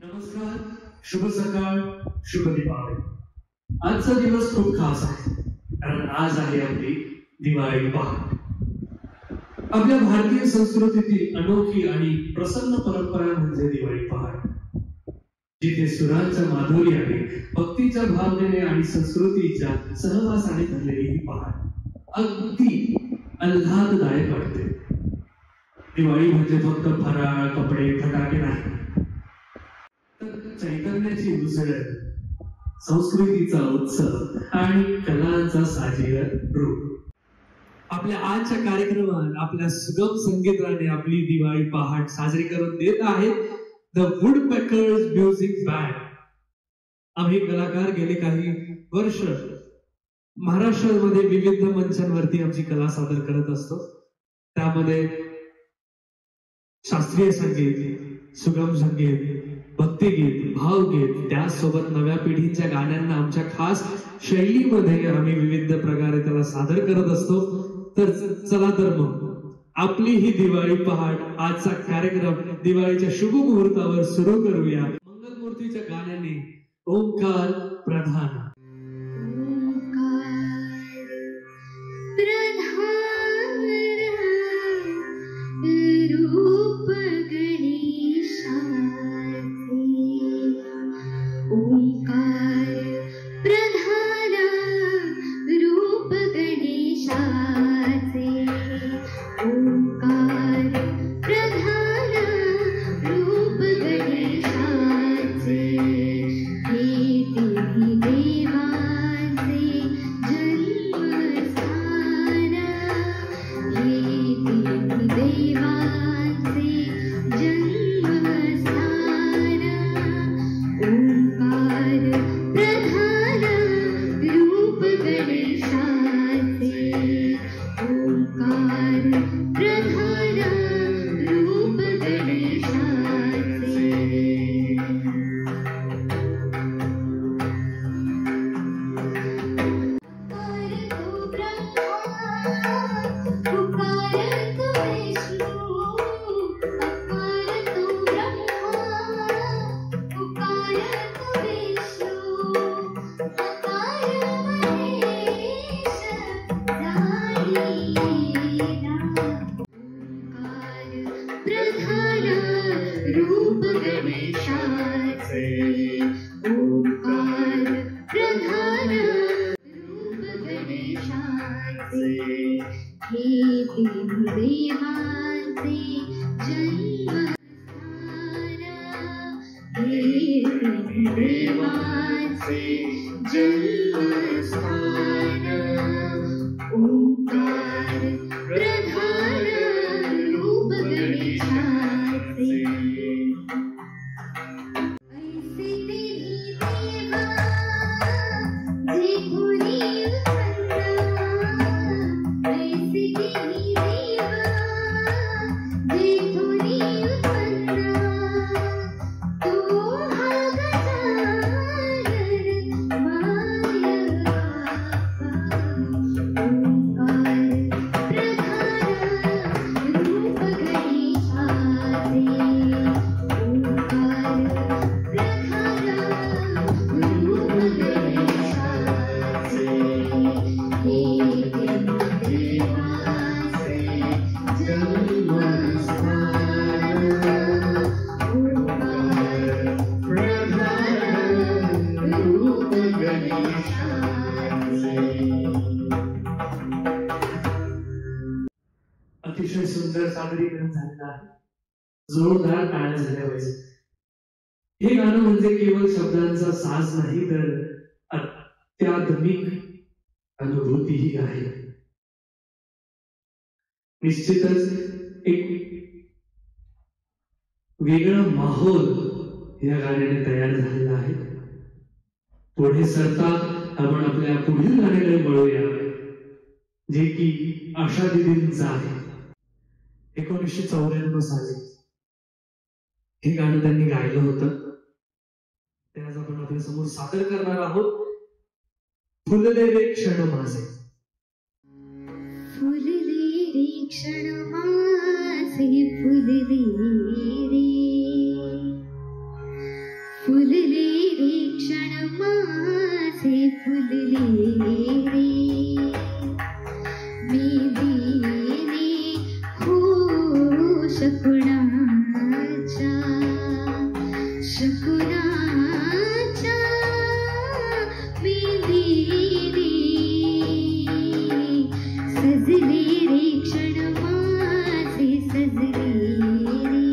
नमस्कार, शुभ सकाळ, शुभ दीपावली. आजचा दिवस खूप खास आहे कारण आज आहे आपली दिवाळी पहाट. आपल्या भारतीय संस्कृतीतील अनोखी आणि प्रसन्न परंपरा म्हणजे दिवाळी पहाट, जिथे सुरांच्या माधुर्याने, भक्तीच्या भावनेने आणि संस्कृतीच्या सहवासाने भरलेली ही पहाट अगदी आल्हाददायक वाटते. दिवाळी म्हणजे फक्त फराळ, कपडे, फटाके नाही, तर चैतन्याची उसळ, संस्कृतीचा उत्सव आणि कलांचा साजील रूप. आपल्या आजच्या कार्यक्रमात आपल्या सुगम संगीताने आपली दिवाळी पहाट साजरी करून देत आहेत द वुडपेकर्स म्युझिक बँड. आम्ही कलाकार गेले काही वर्ष महाराष्ट्रामध्ये विविध मंचांवरती आमची कला सादर करत असतो. त्यामध्ये शास्त्रीय संगीत, सुगम संगीत, भक्तिगीत, भावगीत, त्यासोबत नव्या पिढीच्या गाण्यांना आमच्या खास शैलीमध्ये आम्ही विविध प्रकारे त्याला सादर करत असतो. तर चला तर मग आपली ही दिवाळी पहाट, आजचा कार्यक्रम दिवाळीच्या शुभ मुहूर्तावर सुरू करूया मंगलमूर्तीच्या गाण्याने. ओंकार प्रधान. अतिशय सुंदर सादरीकरण झालेलं आहे. जोरदार टाळ्या झाल्या पाहिजे. हे गाणं म्हणजे केवळ शब्दांचा साज नाही, तर अत्याधुनिक अनुभूतीही आहे. निश्चितच एक वेगळा माहोल या गाण्याने तयार झालेला आहे. पुढे सरता आपण आपल्या पुढील गाण्याकडे वळूया, जे की आशा दिदींचं आहे. 1994 साली हे गाणं त्यांनी गायलं होतं. ते आज आपण आपल्या समोर सादर करणार आहोत. फुलले रे क्षण माझे. फुलले रे क्षण माझे, फुलले रे फुलले रे क्षण माझे फुलले रे मी दिले हो शकुनाच्या शकुनाच्या मी दिले सजले रे क्षण माझे सजले रे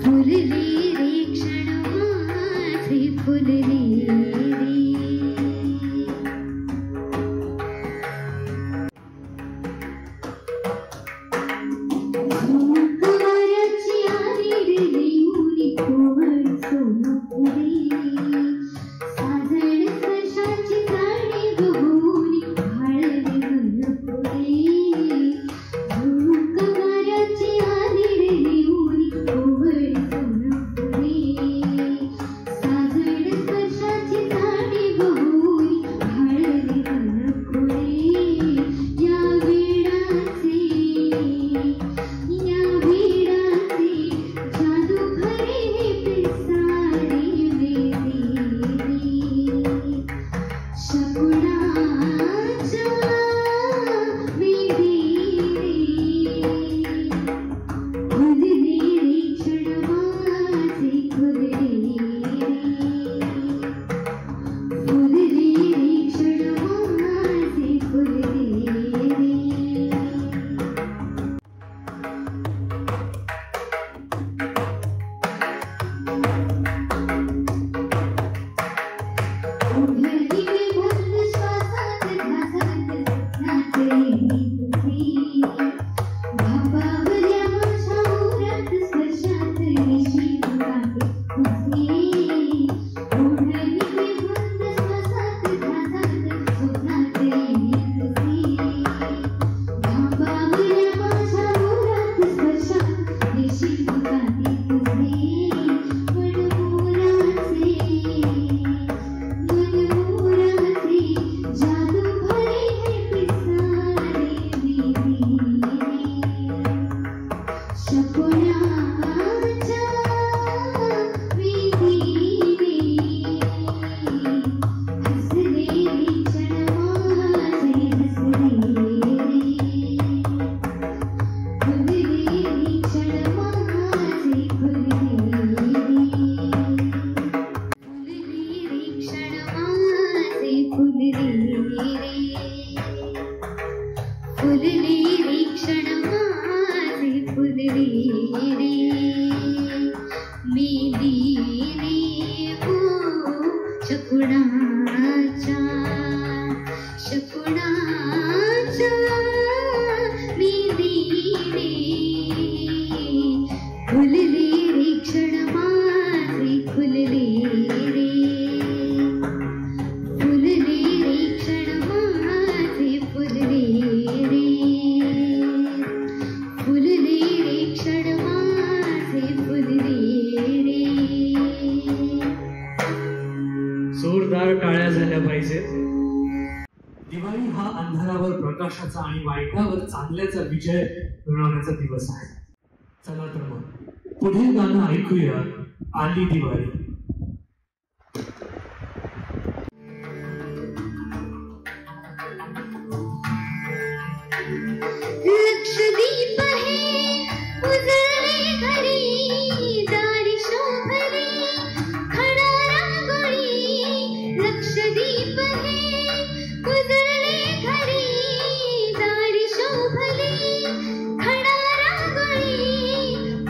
फुलले रे क्षण माझे फुलले रे झोंकाराची आरेरली उरी कोवळ सोनपुरी साजण स्पर्शाची जाणीव होऊनी भाळले मनपुरी झोंकाराची आरेरली उरी कोवळ सोनपुरी साजण स्पर्शाची जाणीव होऊनी भाळले मनपुरी या वेळाचे जादू भरे पिसारे वेदी शकुनाच्या वेदी फुलले रे क्षण माझे फुलले फुलले रे क्षण माझे फुलले उधळी में बंद श्वासात ध्यासात नाचलेली तुझी भाबावल्या माझ्या उरात स्पर्शात रेशी वाटे तुझी उधळी में बंद श्वासात ध्यासात स्वप्नातली तुझी भाबावल्या माझ्या उरात स्पर्शात रेशी वाटे तुझी मनमोराचे जादू भरे पिसारे वेदी शकुनाच्या वेदी हसले रे क्षण माझे हसले रे फुलले रे क्षण माझे फुलले रे क्षण माझे फुलले रे फुलले रे क्षण माझे फुलले रे मी दिले हो शकुनाच्या शकुनाच्या मी दिले फुलले रे क्षण माझे फुलले रे फुलले रे क्षण माझे फुलले रे फुलले रे क्षण माझे फुलले रे जोरदार टाळ्या झाल्या पाहिजेत. दिवाळी हा अंधारावर प्रकाशाचा आणि वाईटावर चांगल्याचा विजय मिळवण्याचा दिवस आहे. चला तर मग पुढील गाणं ऐकूया, आली दिवाळी. लक्षदीप है उजळले घरी दारी शोभली खडा रांगोळी लक्षदीप है उजळले घरी दारी शोभली खडा रांगोळी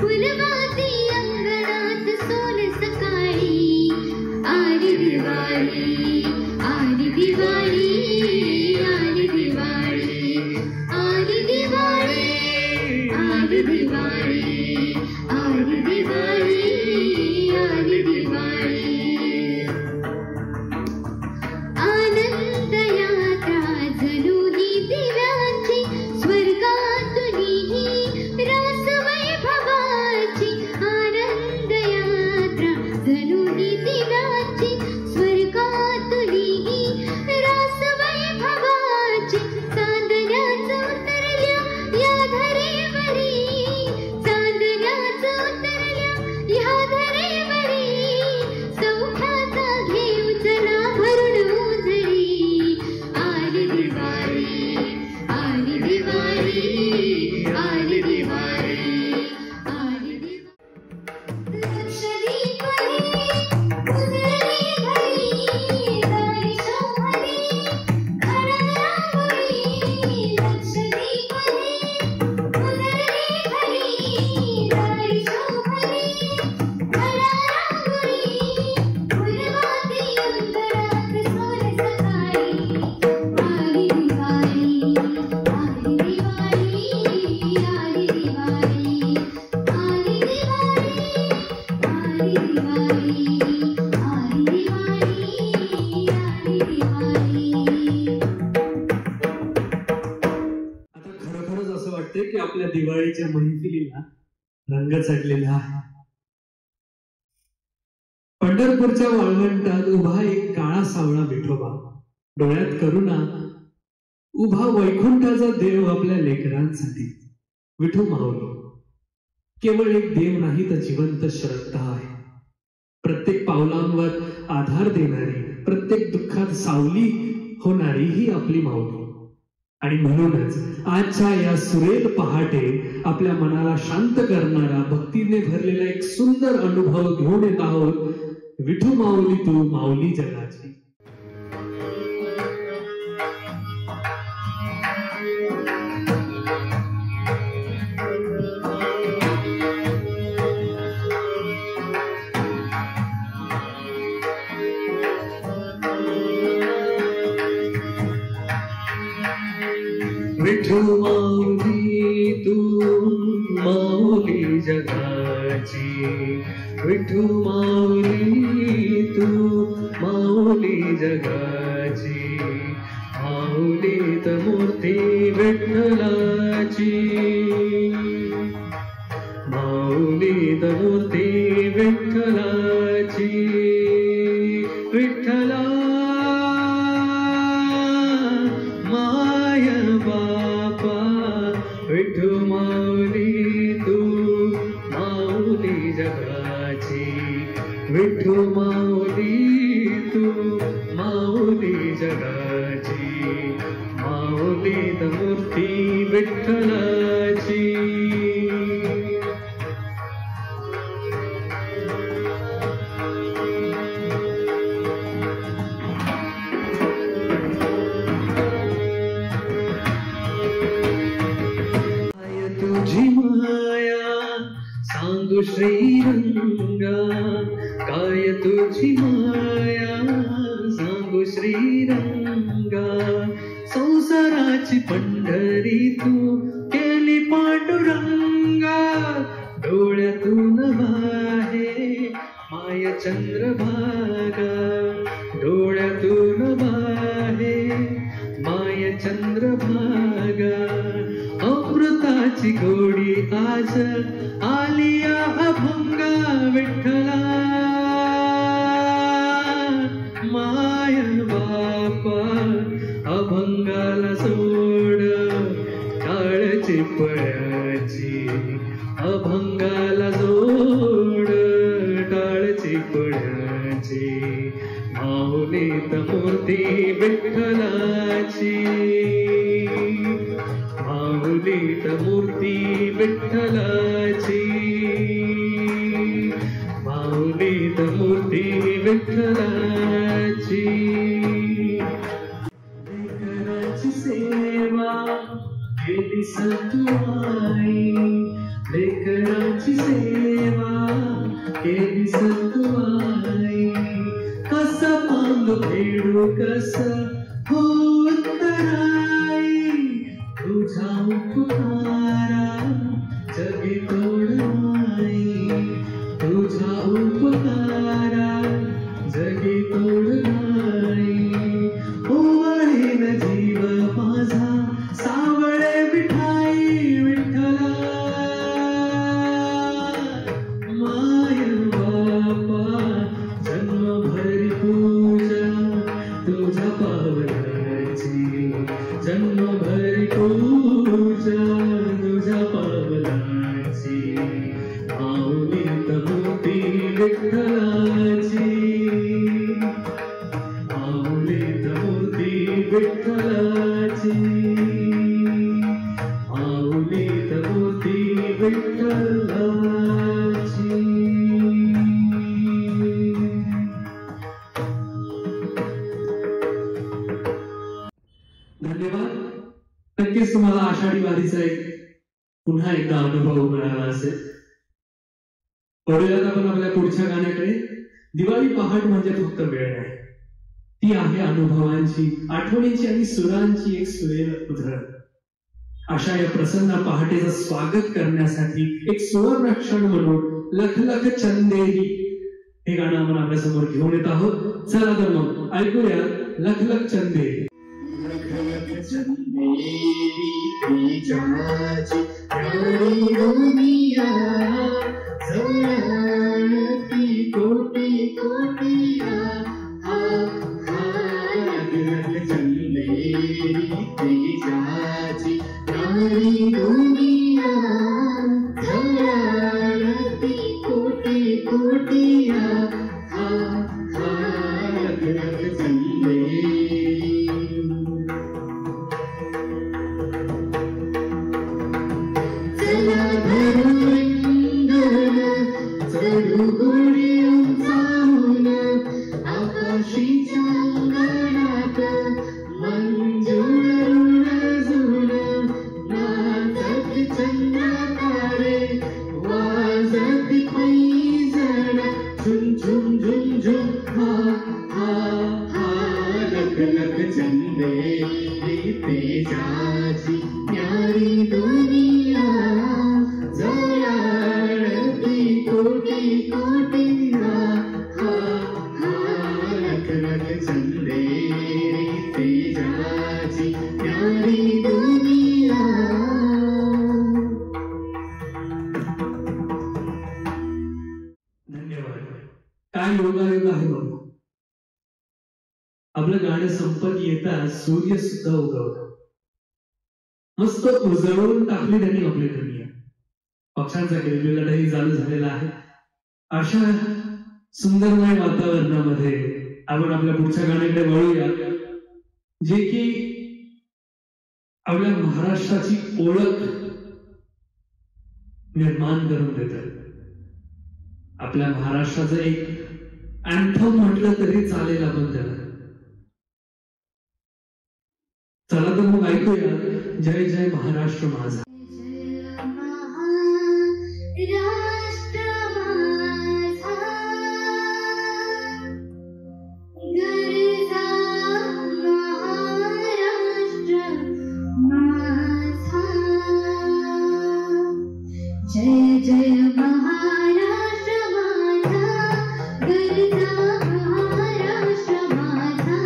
फुलवाती अंगणात सोन सकाळी आली दिवाळी आली दिवाळी आली दिवाळी आली दिवाळी आली दिवाळी आली दिवाळी आली दिवाळी आनंद यात्रा जणू ही दिव्याची स्वर्गातून ही रास वैभवाची आनंद यात्रा जणू ही दिव्याची स्वर्गातून ही रास वैभवाची चांदण्याच उतरल्या या धरेवरी चांदण्याच उतरल्या या धरेवरी दिवाळीच्या मैफिलीला रंग चढलेला आहे. पंढरपूरच्या वाळवंटात उभा एक काळा सावळा विठोबा, डोळ्यात करुणा, उभा वैकुंठाचा देव आपल्या लेकरांसाठी. विठू माऊली केवळ एक देव नाही तर जिवंत श्रद्धा आहे. प्रत्येक पावलांवर आधार देणारी, प्रत्येक दुःखात सावली होणारी ही आपली माऊली. आणि म्हणूनच आजच्या या सुरेल पहाटे आपल्या मनाला शांत करणारा, भक्तीने भरलेला एक सुंदर अनुभव घेऊन येत आहोत. विठू माऊली तू माऊली जगाची. विठू माऊली तू माऊली जगाची. विठू माऊली तू माऊली जगाची. माऊलीत मूर्ती विठ्ठलाची. माऊलीत मूर्ती विठ्ठलाची. विठ्ठला विठू माऊली तू माऊली जगाची. विठू माऊली तू माऊली जगाची. माऊलीत मूर्ती विठ्ठलाची. तुझी माया सांगू श्रीरंगा. काय तुझी माया सांगू श्रीरंगा. संसाराची पंढरी तू केली पांडुरंगा. डोळ्यातून वाहे माय चंद्रभागा. डोळ्यातून वाहे माय चंद्रभागा. अमृताची गोडी आज आलिया अभंगा. विठ्ठला माय बापा अभंगाला सोड टाळची पळाची. अभंगाला सोड टाळची पळाची. माऊलीत मूर्ती विठ्ठलाची. माऊलीत मूर्ती विठ्ठलाची. माऊलीत मूर्ती विठ्ठलाची. लेकराची सेवा केली सतुआई. लेकराची सेवा केली सतुआई. कसा पांग फेडू कस हो उत्तराई. तुझा उपकारा जगी तोडनाई. तुझा उपकारा जगी तोडनाई. ओवाळीन जीव माझा सावळे विठाई. विठ्ठला माय बापा जन्मभरी पूजा तुझ्या पावलाची. जन्मभरी पूजा तुझ्या पावलाची. माऊलीत मूर्ती विठ्ठलाची. माऊलीत मूर्ती विठ्ठलाची. माऊलीत मूर्ती विठ्ठलाची. धन्यवाद. नक्कीच तुम्हाला आषाढी वारीचा एक पुन्हा एकदा अनुभव मिळाला असेल. वळूयात आपण आपल्या पुढच्या गाण्याकडे. दिवाळी पहाट म्हणजे फक्त वेळ नाही, ती आहे अनुभवांची, आठवणींची आणि सुरांची एक सुरेल उधळण. अशा या प्रसन्न पहाटेचं स्वागत करण्यासाठी एक सुवर्ण क्षण म्हणून लख लख चंदेरी हे गाणं आपण आपल्या समोर घेऊन येत आहोत. चला तर मग ऐकूया लख लख चंदेरी. लख लख चंदेरी तेजाची प्यारी दुनिया जळती कोटी कोटिया चंदेरी तेजाची प्यारी दुनिया जळती कोटी कोटिया तेजाची प्यारी दुनिया जळती कोटी कोटिया लख लख चंदेरी तेजाची प्यारी दुनिया. धन्यवाद. काय योगायोग आहे बाबा. आपलं गाणं संपत येताच सूर्य सुद्धा उगवला. मस्त उजळून टाकली त्यांनी आपली दुनिया. पक्ष्यांचा किलबिलाटही चालू झालेला आहे. अशा सुंदरमय वातावरणामध्ये आपण आपल्या पुढच्या गाण्याकडे वळूया, जे की आपल्या महाराष्ट्राची ओळख निर्माण करून देतात. आपल्या महाराष्ट्राचं एक अँथम म्हटलं तरी चालेल आपण त्याला. चला तर मग ऐकूया जय जय महाराष्ट्र माझा. जय जय महाराष्ट्र माझा गरजा महाराष्ट्र माझा.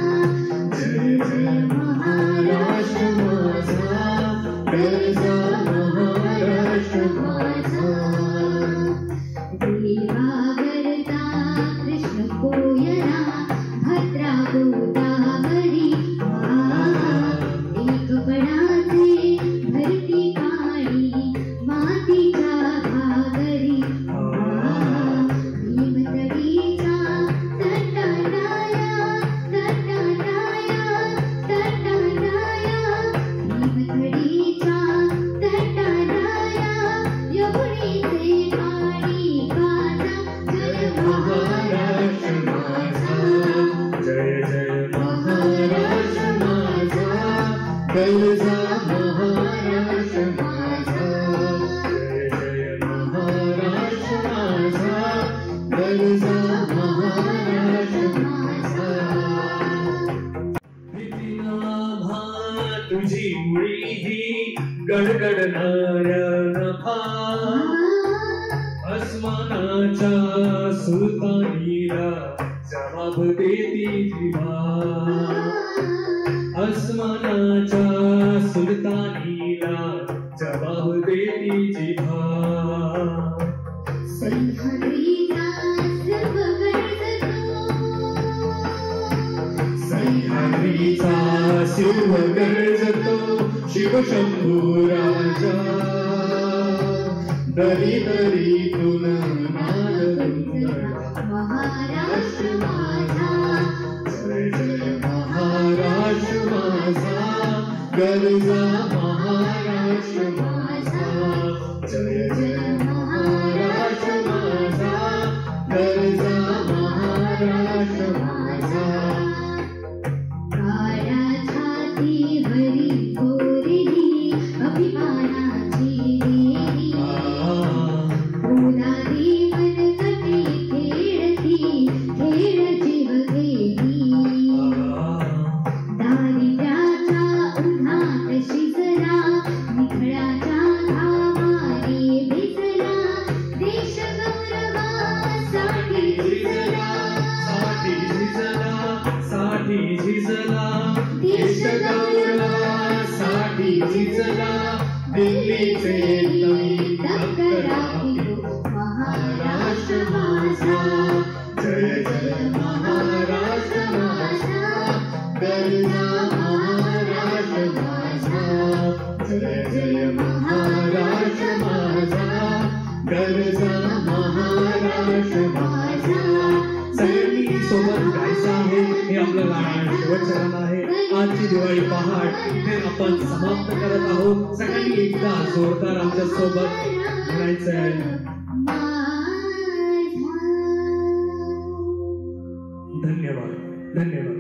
जय जय महाराष्ट्र माझा गरजा महाराष्ट्र माझा. देवा गरजा कृष्ण कोयना भद्रा गोदावरी एक पणाचे भरती पाणी मातीच्या घागरी भीमतडीच्या तटाया तटाया तटाया भीमतडीच्या तटाया यमुनेचे पाणी गाता. जय महाराष्ट्र माझा जय जय महाराष्ट्र माझा गरजा महाराष्ट्र माझा. जय जय महाराष्ट्र माझा गरजा महाराष्ट्र माझा. प्रीतीनाभा तुझी मुळी ही गडगडणाऱ्या नभा. अस्मानाच्या सुलतानीला जबाब देती जिभा. अस्मानाच्या सुलतानीला जबाब देती जिभा. सह्याद्रीचा सर्व गरजतो सह्याद्रीचा शिव गरजतो शिवशंभू राजा. दरी दरीतून नाद गुंजला महाराष्ट्र माझा. जय जय महाराष्ट्र माझा गरजा महाराष्ट्र माझा. जय जय महाराष्ट्र माझा गरजा महाराष्ट्र माझा. काळ्या छातीवरी कोरली अभिमानाची देवी. फुलारी मनकटी खेळती खेळ जीव गेली. दारिद्र्याच्या उन्हात शिजला निखळ्याच्या घामाने भिजला. देश गौरवासाठी झिजला साठी झिजला देश गौरवासाठी चला दिल्लीचे नवीन दप्तरात महाराष्ट्र माझा जय जय महाराष्ट्र माझा गरजा महाराष्ट्र माझा जय जय महाराष्ट्र माझा गरजा महाराष्ट्र माझा सगळ्यांनी सोबत गायचं आहे. हे आपलं गाणं शेवटचं गाणं आहे. आजची दिवाळी पहाट हे आपण समाप्त करत आहोत. सगळ्यांनी एकदा जोरदार आमच्या सोबत म्हणायचंय. धन्यवाद धन्यवाद.